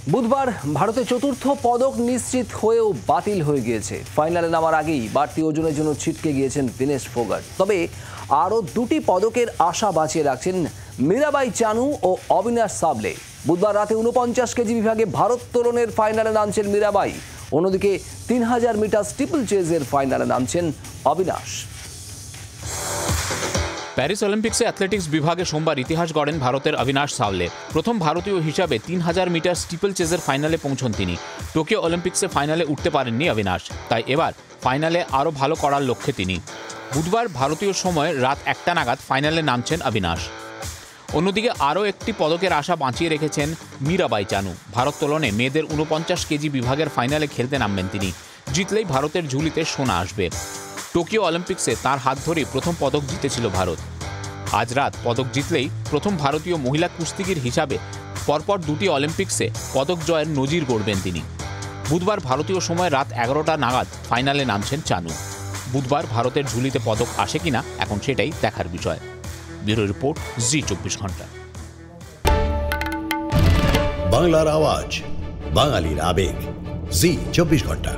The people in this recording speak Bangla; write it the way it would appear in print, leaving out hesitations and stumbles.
বুধবার ভারতে চতুর্থ পদক নিশ্চিত হয়েও বাতিল হয়ে গিয়েছে। ফাইনালে নামার আগেই বাড়তি ওজনের জন্য ছিটকে গিয়েছেন ভিনেশ ফোগাট। তবে আরও দুটি পদকের আশা বাঁচিয়ে রাখছেন মীরাবাই চানু ও অবিনাশ সাবলে। বুধবার রাতে ৪৯ কেজি বিভাগে ভারোত্তোলনের ফাইনালে নামছেন মীরাবাই। অন্যদিকে ৩০০০ মিটার স্টিপল চেজের ফাইনালে নামছেন অবিনাশ। প্যারিস অলিম্পিক্সে অ্যাথলেটিক্স বিভাগে সোমবার ইতিহাস গড়েন ভারতের অবিনাশ সাবলে। প্রথম ভারতীয় হিসাবে ৩০০০ মিটার স্টিপল চেজের ফাইনালে পৌঁছন তিনি। টোকিও অলিম্পিক্সে ফাইনালে উঠতে পারেননি অবিনাশ, তাই এবার ফাইনালে আরও ভালো করার লক্ষ্যে তিনি। বুধবার ভারতীয় সময় রাত ১টা নাগাদ ফাইনালে নামছেন অবিনাশ। অন্যদিকে আরও একটি পদকের আশা বাঁচিয়ে রেখেছেন মীরাবাই চানু। ভারোত্তোলনে মেয়েদের ৪৯ কেজি বিভাগের ফাইনালে খেলতে নামবেন তিনি। জিতলেই ভারতের ঝুলিতে সোনা আসবে। টোকিও অলিম্পিক্সে তার হাত ধরেই প্রথম পদক জিতেছিল ভারত। আজ রাত পদক জিতলেই প্রথম ভারতীয় মহিলা কুস্তিগির হিসাবে পরপর দুটি অলিম্পিক্সে পদক জয়ের নজির গড়বেন তিনি। বুধবার ভারতীয় সময় রাত ১১টা নাগাদ ফাইনালে নামছেন চানু। বুধবার ভারতের ঝুলিতে পদক আসে কিনা এখন সেটাই দেখার বিষয়। ব্যুরো রিপোর্ট, জি২৪ ঘন্টা। বাংলার আওয়াজ, বাঙালির আবেগ, জি২৪ ঘন্টা।